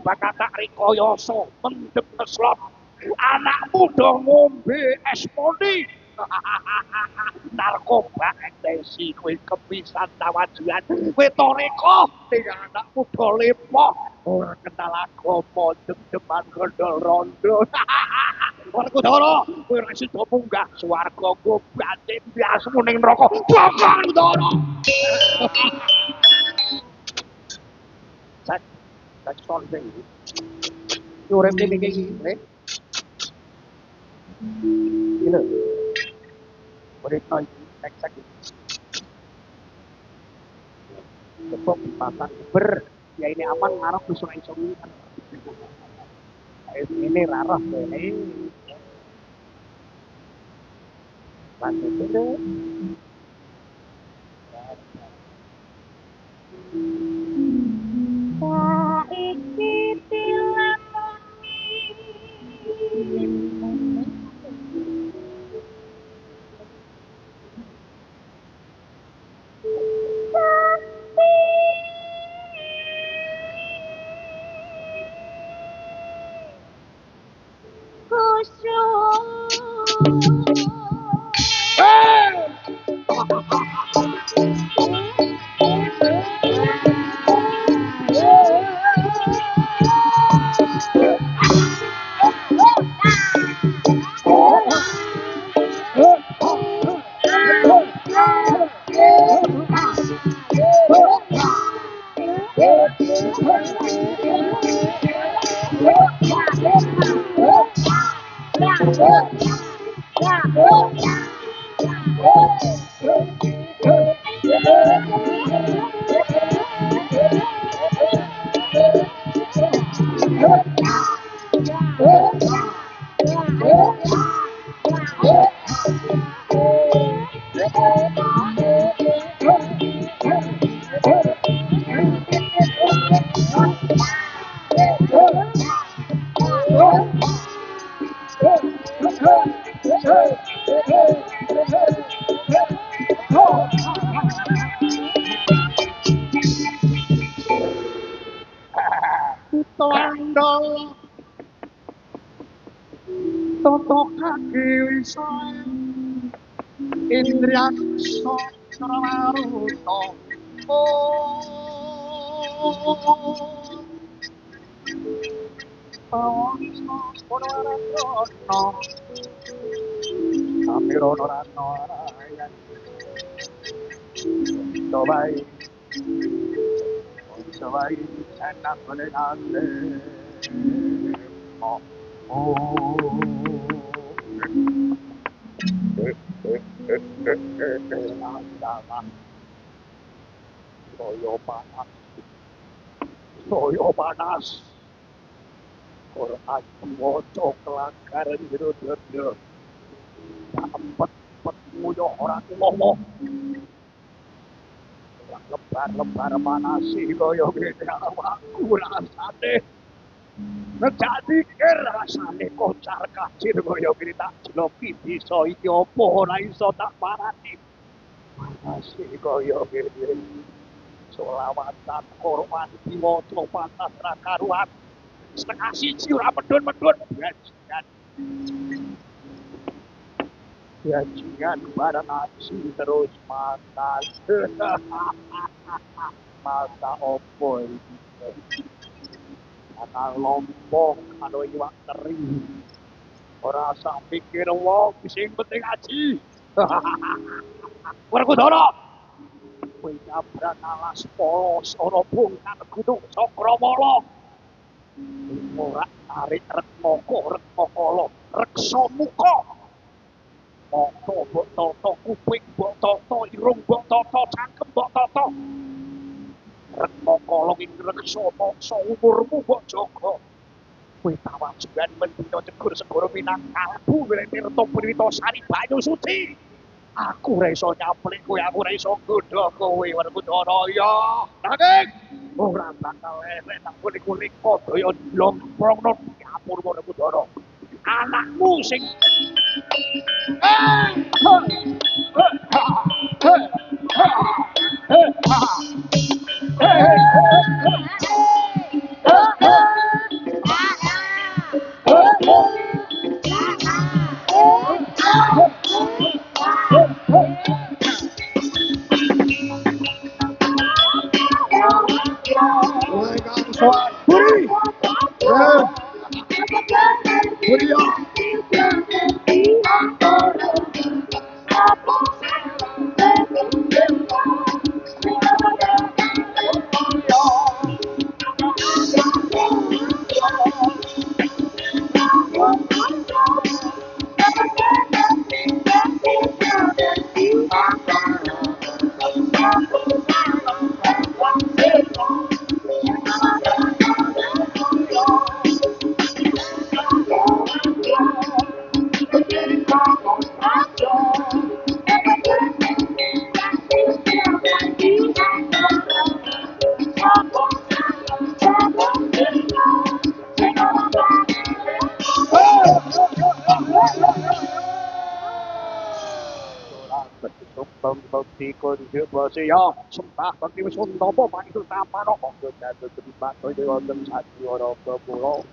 bakal tak rikayasa mendem keslop. Anakmu do ngombe es poni. Narkoba ekstasi kowe kepisan tawajuan. Kowe toreko ning anakmu do lepo. Ora kenal agama dem-deman gondol rondo. Werkudara, kowe ora sida munggah swarga nggo batin biasmu ning neraka. Bokong Udara. Cak solving. Urip iki iki, ini mereka eksak sebab pasang ber ya ini aman ngarep dusun iso ini rarah ini lanjut itu saiki dilamoni Tondol toto kaki wisaya indrian sokrawaruto Pawansa Purwaratono Samirono Ratno Arayan Sobai Sobai enak menenate Soyo panas Quran moco kelakaran hidup-hidup Sampet-pet muyo orang ngomong Lebar-lebar manasi kaya gini awakku rasane Ngejadi kir rasane kocar kacir kaya gini tak jeloki bisa iki apa ora iso tak parani Manasi kaya gini Solawatan korban diwaca pantas ra karuan setengah siji ora medun-medun bajingan barang aksi terus makan masa opo iki ana lompok karo iwak teri ora sak pikir wong sing penting aji Werkudara kowe nabrak alas polos ana bungkal gunung Cakrawala ora tarik Retmoko reksa muka Toto mbok toto kuping mbok toto irung mbok toto cangkem mbok toto Retmoko ing reksa moksa umurmu mbok jaga kowe tawajuan mendina cegur segara Minangkalbu Tirta Wirtasari banyu suci aku ora iso nyaplik kowe aku ora iso nggodha kowe Werkudara ya nanging ora bakal elek nang kuning padha lomprongno diapur Werkudara anakmu sing dikonsiderasi ya sembah bakti Wisundama panggil tamano monggo jatuh terima koyo wonten sadhiwana kula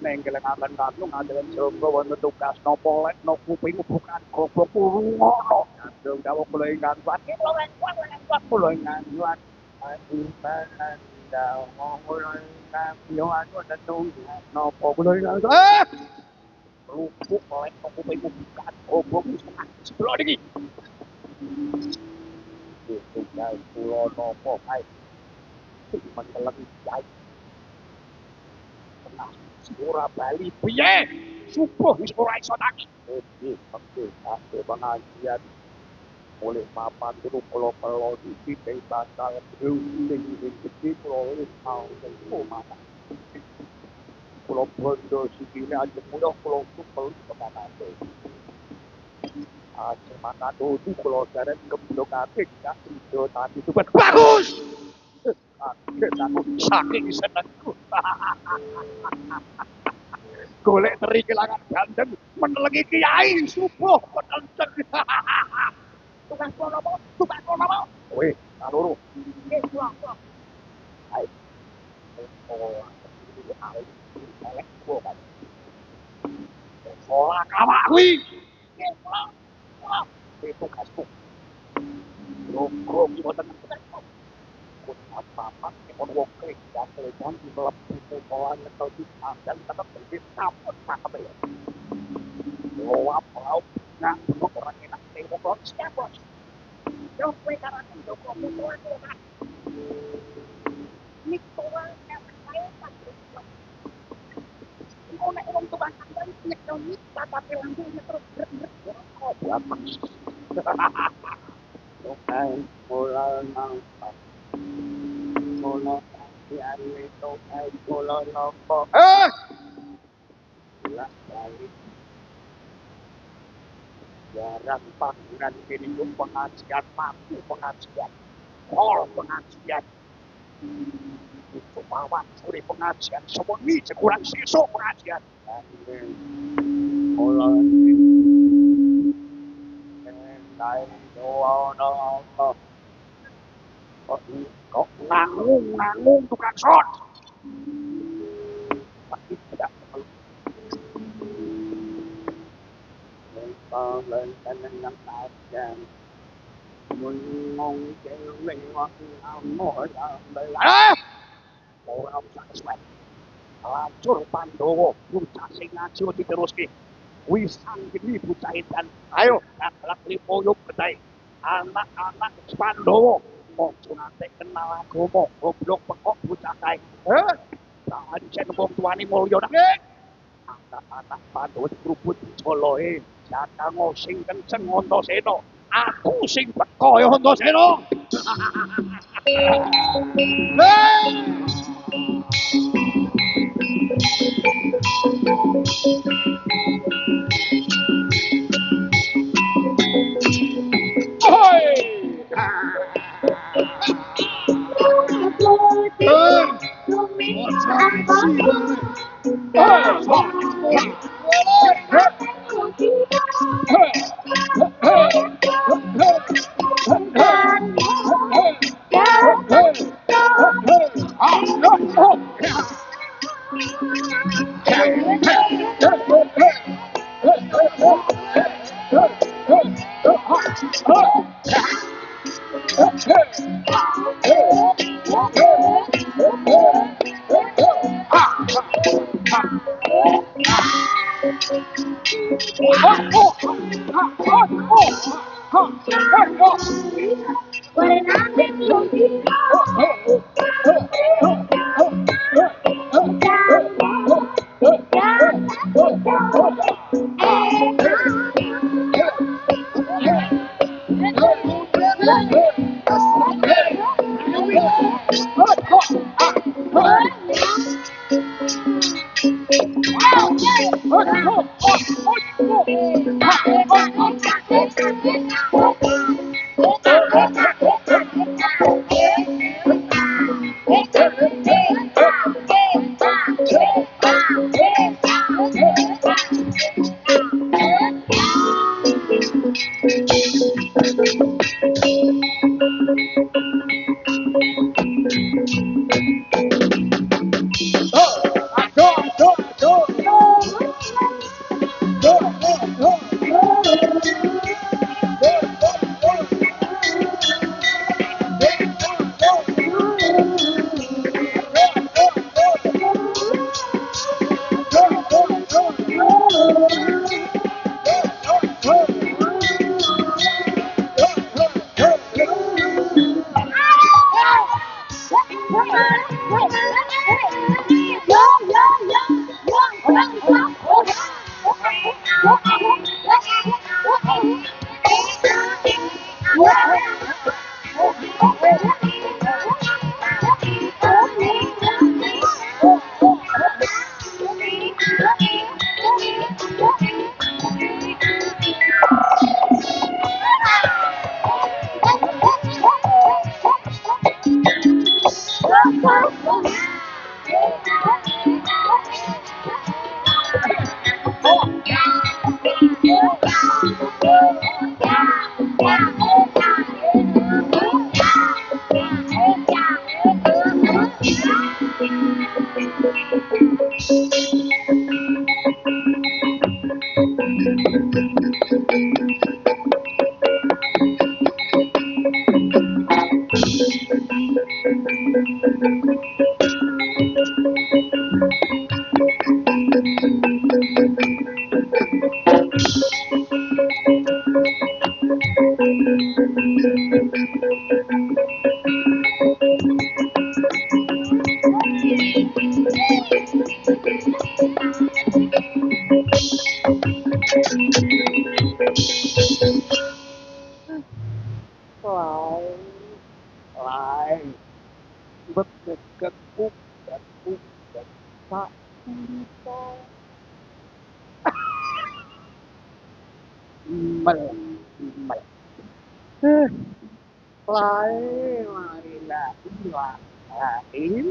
nengkelengaken kanu ngadelan jaba wonten tugas napa lekno kuping bukan goblok ngono jandung dawuh kula ingkang pati kula ingkang kuat adiman dawuh kula ingkang yo anu tenung napa kula ingkang lupuk lekno kuping bukan goblok sebelum iki tugas kula napa kae menteleng yai ora bali piye subuh wis ora iso tangi oke kabeh pengajian oleh papan turu kula iki teng batal sing gede kula wis mau mata kula bondo sikile aja mudah kula supel kemanate aja mata tutu kula jaran keblo kabeh gak iso tadi bagus aku saking senengku golek teri kelangan gandeng menelengi kiai subuh penenteng tukang kono weh kaloro pulang ayo ora kawak kuwi pulang itu kasku rokok boten apa-apa kon wong kerja telepon di mlebu pokokan atau di dan tetap di sampun apa ya apa nak orang enak tengok siapa yo kowe karane yo kok mutuan ora nik tuan yang saya tak mau nek wong tuan sampeyan nek nik tatape langsung terus kok apa oke mulai nang mulai yang itu mulai nopo lah balik jarang panggilan kini pengajian mampu pengajian pengajian itu mawon sore pengajian sewengi kurang sesuk pengajian mulai lain doa kok nanggung tukang shot tapi tidak perlu lên yang tajam mong cewek waktu amor orang sakit hancur Pandowo bocah sing ngaji diteruske wisang geni bocah edan ayo kaklak lipoyuk gedhe anak-anak Pandowo ojo nate kenal agama goblok pekok bocah kae pancen wong tuane mulya nang anak-anak Pandowo dikrubut joloe jatang sing kenceng Antasena aku sing teko ya Antasena Lai bekekuk dan tak bisa mel mel lai marilah lain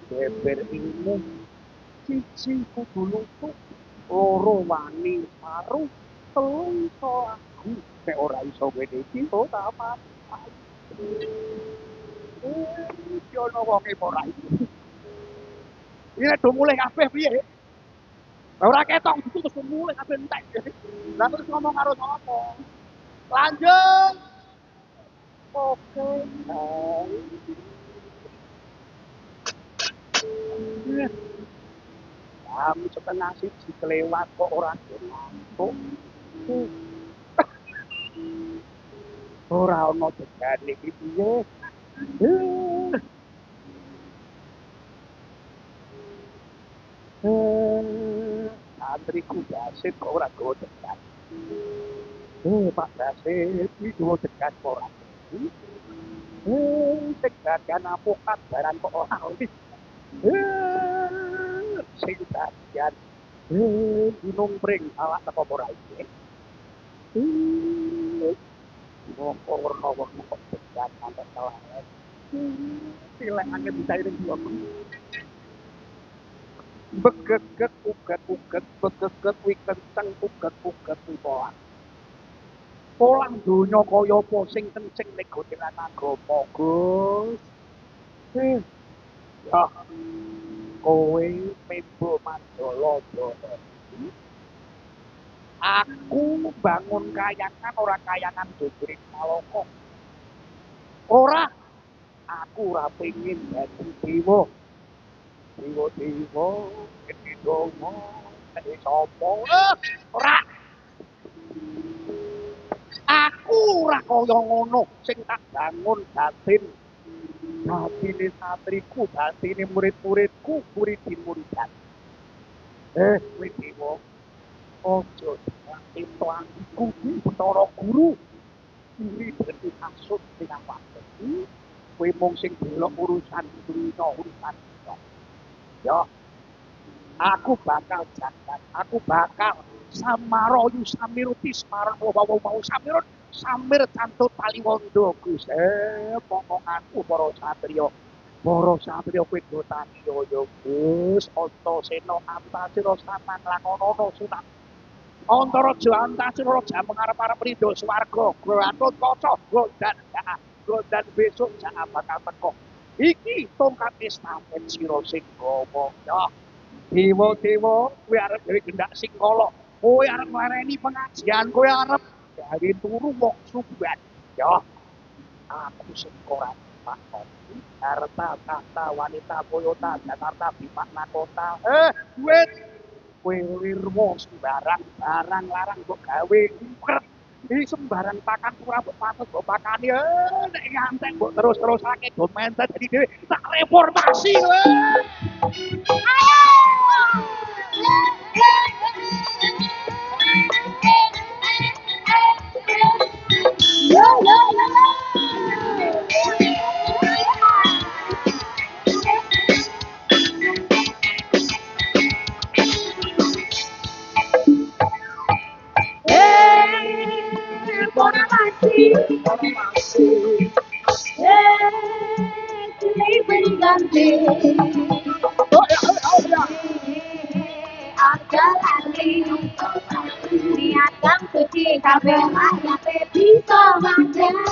beber ilmu cici kudu lutut loro wani saru telu iso aku nek ora iso ngene iki ora apa-apa iki ono wong e ora iki iki do mulai kabeh piye ora ketok itu terus mulai kabeh entek lah terus ngomong karo sapa lanjut oke kami setengah siji kelewat kok ora ngantuk ora ono tegane iki piye Santriku Dasit kok ora gowo dekat. Pak Dasit iki gowo dekat ora. Dekat kan apokat barang kok ora wis. Sing dadian. Gunung Pring awak teko ora iki. Warna-warna kok dekat sampai kelewat. Silek angin bisa iring dua begeget uget begeget wi kenceng uget wi polang donya kaya apa sing kenceng nek goteran agama Gus ya kowe membo Mandala Brana aku bangun kayangan ora kayangan dodring Malaka ora aku ora pengin dadi dewa dewa gede dongo gede sopo ora aku ora kaya ngono sing tak bangun batin batine satriku batine murid-muridku murid-muridan kowe dewa ojo itu aku Bathara Guru iri dadi maksud sing apa kowe mung sing delok urusan dunya urusan ya aku bakal jagat aku bakal samaroyu samirutis marang mau samirut samir cantut paliwondo Gus momonganku para satriya kowe dotani yo Gus Antasena Antasena samang lakonono sunat Antaraja Antasena jam ngarep-arep rido swarga Gratut kaca godan besok jak bakal teko iki tongkat estafet sira sing ngomong ya dewa-dewa kowe arep gawe gendak singkala kowe arep nglareni pengajian kowe arep gawe turu wong suban ya aku sing ora pakon harta tahta wanita boyota Jakarta Bima kota duit kowe lirmo sembarang barang larang kok gawe uker iki sembarang pakan ora mbok patut mbok pakani nek ngantek mbok terus-terusake do mentet dadi dhewe tak reformasi Niatkan suci kabeh mayate bisa mandiri.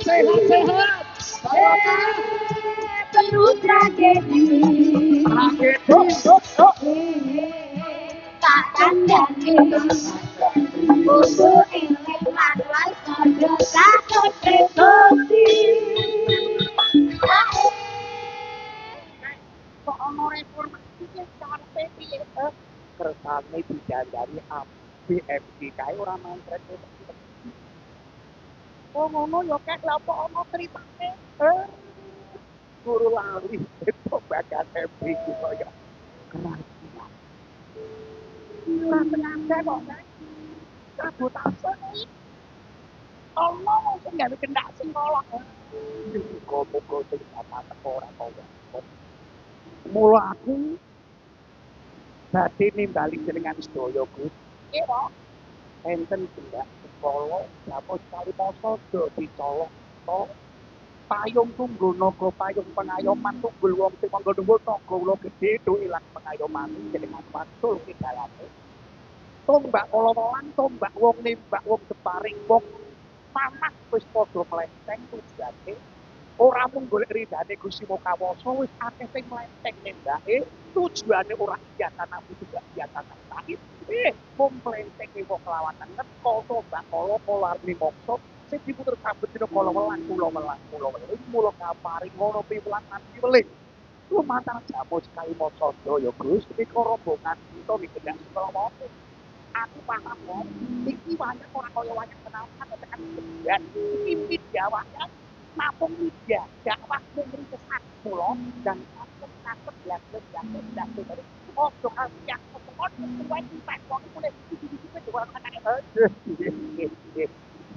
Sehat-sehat. Penuh tragedi. Tak kandani. Kudu eling manual saja takut emosi. Kok ono reformasi ki karepe piye? Kersane dijandani BMG kae ora mantret. Oh ngono ya kek lha apa ono critane? Guru lali itu bagian MG ki kaya kerajaan. Ora tenaga kok kan. Sabotase iki. Allah mungkin gawe kendak sing kolok. Muga-muga sing dapat ora kaya. Mula aku badhe nimbali jenengan sedaya Gus. Kira enten kendak sekolah apa sekali masa do dicolok to payung tunggul naga payung pengayoman tunggul wong sing manggon nunggu naga kula gedhe do ilang pengayoman jenengan wasul kidalane tombak kala welang tombak wong nembak wong jeparing wong panah wis padha mlenteng tujuane ora mung golek ridane Gusti Mokawasa wis akeh sing mlenteng nembake tujuane ora iya tanah juga iya tanah lahir mung mlenteng wong kelawatan neko tombak kala polarni mokso sing diputer kabeh dina kala welang kula mula kaparing ngono piwulan nanti welih lumantar jamu sekali moco ya Gus iki rombongan kita dikendak sekolah aku paham kok iki banyak orang kaya wayang kenalan tekan dan iki media wayang napung media dakwah mung kesat kula dan takut blas dari ojo kalian kok kuwi impek kok boleh iki juga kan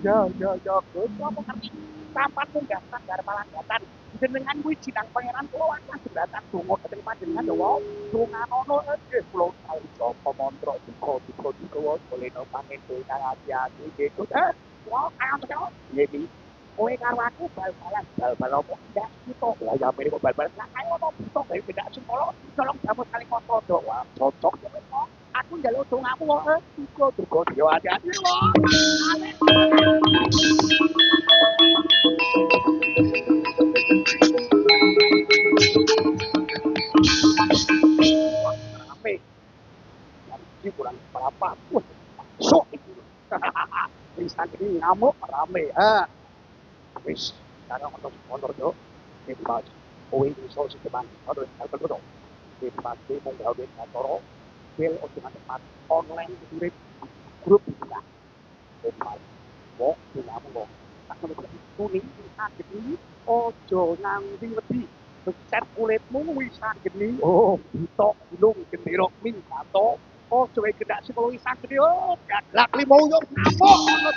ya Gus apa ngerti sampan munggah sanggar palangatan jenengan kuwi jinang pangeran kula wae jembatan donga dhateng panjenengan ya wae donganono nggih kula kali sapa mantra dika boleh no panen dhewe ati-ati gitu wah ayo iki kowe karo aku bal-balan bal-bal opo ndak kita lah ya mirip bal-balan lah ayo ono butuh gawe beda sekolah tolong jamu kali moto do wah cocok aku njaluk dongamu wae duga yo ati-ati wae rame ini kurang berapa sok bisa ini ngamuk rame wis sekarang untuk motor do bebas kowe iso sisteman harus kalkulado bebas di mung gawe motor bil otomatis online urip grup bisa bebas kok dinamu kok tak kuning sakit ini ojo nganti wedi becet kulitmu wis geni oh butok gunung gendera ming gato oh cowe gedak psikologi sakit oh gaglak limo yo ngamuk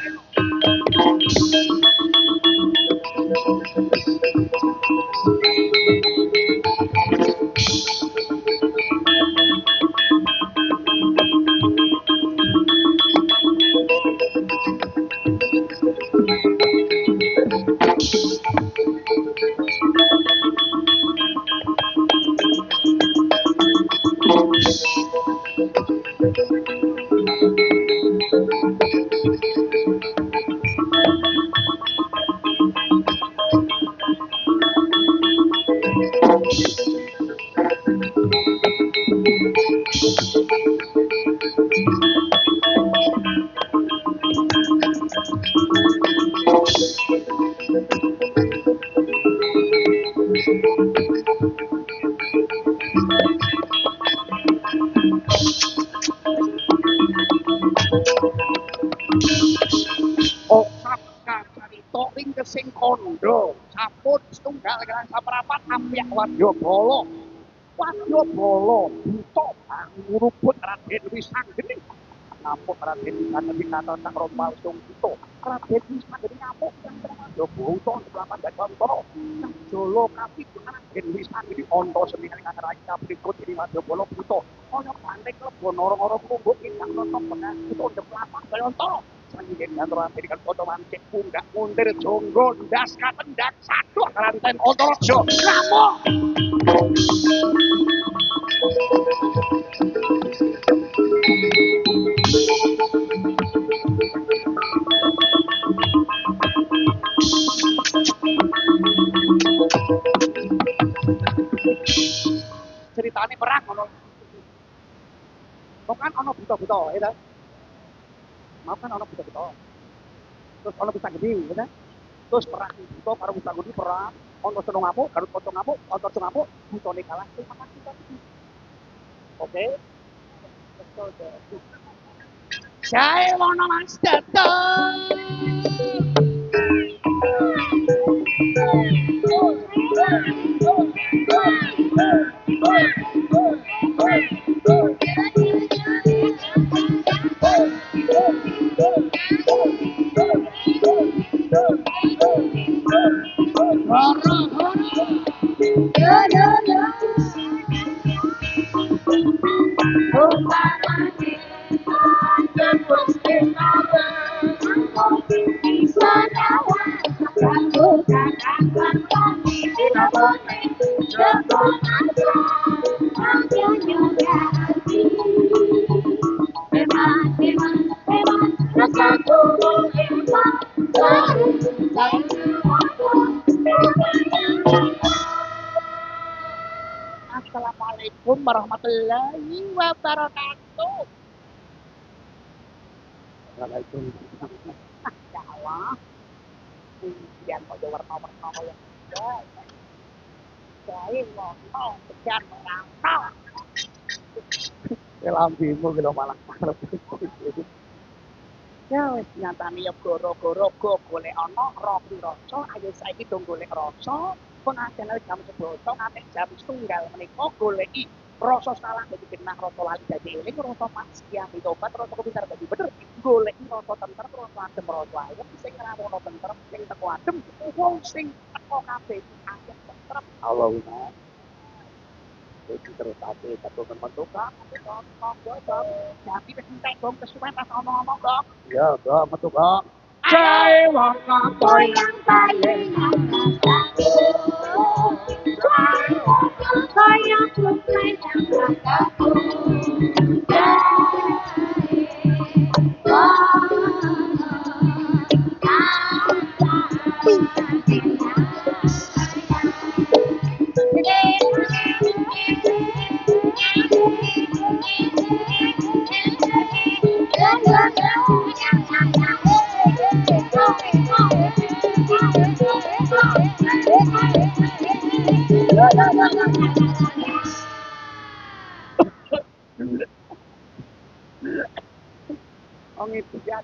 sing kondo sampun setunggal kalian saprapat ampiak wadya bala buta nguruput Raden Wisanggeni ngamuk Raden Wisanggeni kata sak rompal sung buta Raden Wisanggeni ngamuk yang wadya buta selamat dan bala jolo kapi Raden Wisanggeni onto seminggu kang raja berikut ini wadya bala buta ana banteng lebo noro-noro kumbuk ingkang nonton pengaku ndep lapak bayonto Sanjeng antara Amerikan Otoman cek pundak muntir jonggo ndas katendak satu karanten Otorojo ngamuk Ceritane perang ngono. Kok kan ono buta-buta, ya ta? Mau kan ono buta-buta. Terus ono bisa gede, ya ta? Terus perang buta karo bisa gede perang. Ono seneng ngamuk, karo kanca ngamuk, kanca ngamuk, butane kalah, terus makan kita. Oke. Saya wono Mas Dato. Assalamualaikum warahmatullahi wabarakatuh. Waalaikumsalam. Ya Allah. Kemudian pada warna-warna yang ada. Saya mau sekian merantau. Lambimu kilo malah karep. Ya wis nyatane ya goro-goro go golek ana ropi rasa, ayo saiki dong golek rasa. Penajan jam 11 nganti jam 1 menika goleki rasa salah dadi genah rasa lali dadi eling rasa maksiat tobat rasa kepintar dadi bener goleki rasa tentrem rasa adem rasa ayem sing rawono tentrem sing teko adem wong sing teko kabeh ayem tentrem Allahumma iki terus ate satu teman-teman tapi wis entek dong kesuwen pas omong-omong kok iya kok metu kok Jai warna Yang paling kayak putri yang rataku. Wong itu jan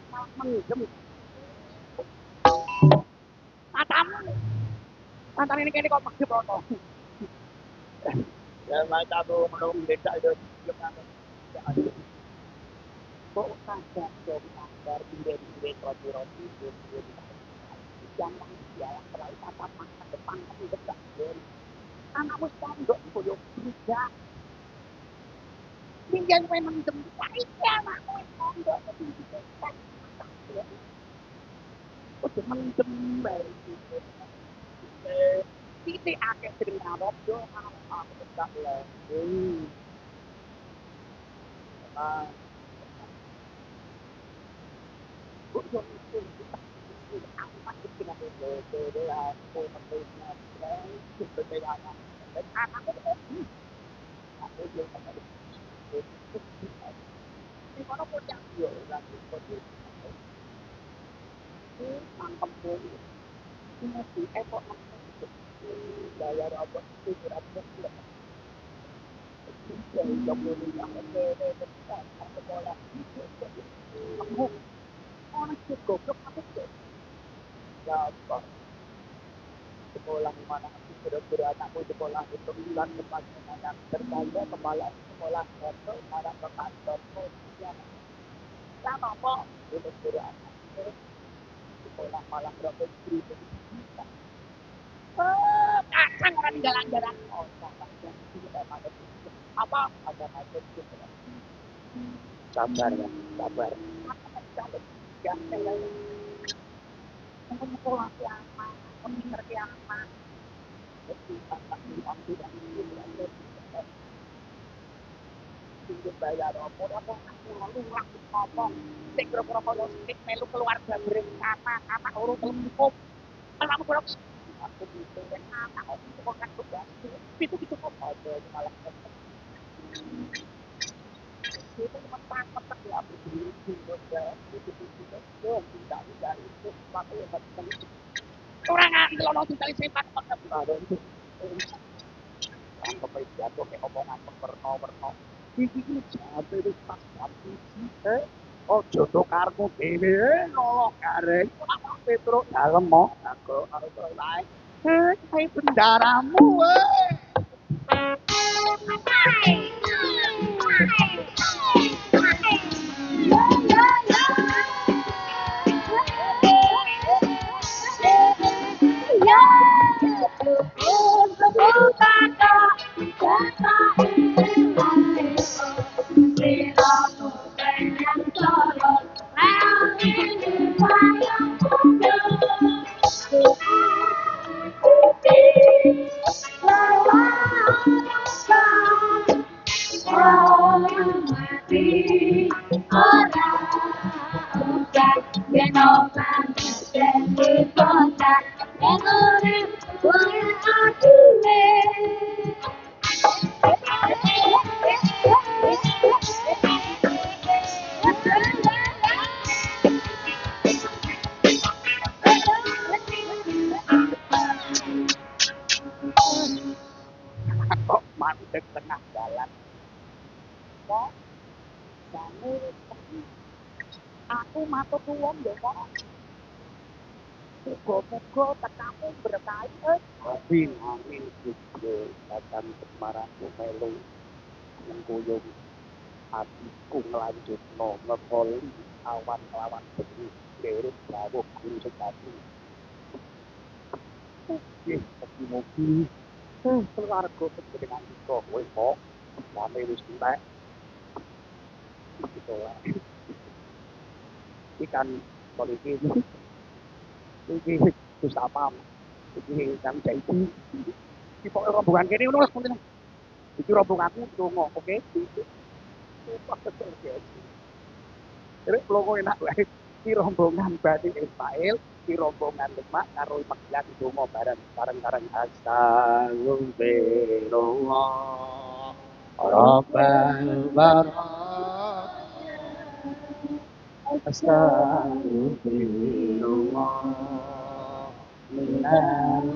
malah menggem. Matamu ini kene kok menggem rono. Ya macam tu menung beda itu. Kok sadar dari sadar ide-ide roti-roti yang yang terlalu tatap masa depan tapi dekat anak wis pondok boyo juga tinggal memang jemput iki anak wis pondok tapi dekat udah mendem bae titik akeh sering ngarep yo aku dekat lah kok yo itu aku pasti kena beda aku menurutnya berbeda dan anak aku yo ini kono kok yang yo lagi kok mantap pun ini sih kok bayar apa itu berapa dari 20 yang ke sekolah kamu orang goblok apa sih ya sekolah di mana aku kira-kira anakku sekolah itu bulan depan anak terbayar kepala sekolah itu arah ke kantor ya lama kok kira-kira anak sekolah malah berapa ribu kacang orang jalan-jalan oh apa ada macam gitu sabar ya sabar yang sekolah siapa pemikir siapa bayar apa lalu ngomong sing kira-kira kalau sedikit melu keluarga berencana anak urut lempuk anak kurang aku gitu kan aku itu kok kan tugas itu kok aja malah itu cuma tak ya aku itu ya itu tidak itu pakai yang orang kalau tinggal sepak pakai ada itu apa itu atau kayak omongan perno iki jate wis pas jam 1 oh jodoh karmu dhewe nolok arek Petruk dalem mo aku arep lae hai bendaramu kok mandek tengah jalan kok jane aku matur nuwun ya kok muga-muga tekamu berkahi amin amin Gusti akan kemaraku melu mengkuyung hatiku ngelanjutno ngepoli awan lawan bengi derek dawuh guru sejati nggih mugi-mugi keluarga panjenengan kita kowe kok sami wis entek gitu lah ikan polisi iki wis apa iki kan jaiti iki kok rombongan kene ngono wis penting iki rombonganku donga oke Terus logo enak wae. Ki rombongan Bani Ismail, ki rombongan Demak karo Magelang donga bareng-bareng astagfirullah. Rabbal barak astagfirullah minal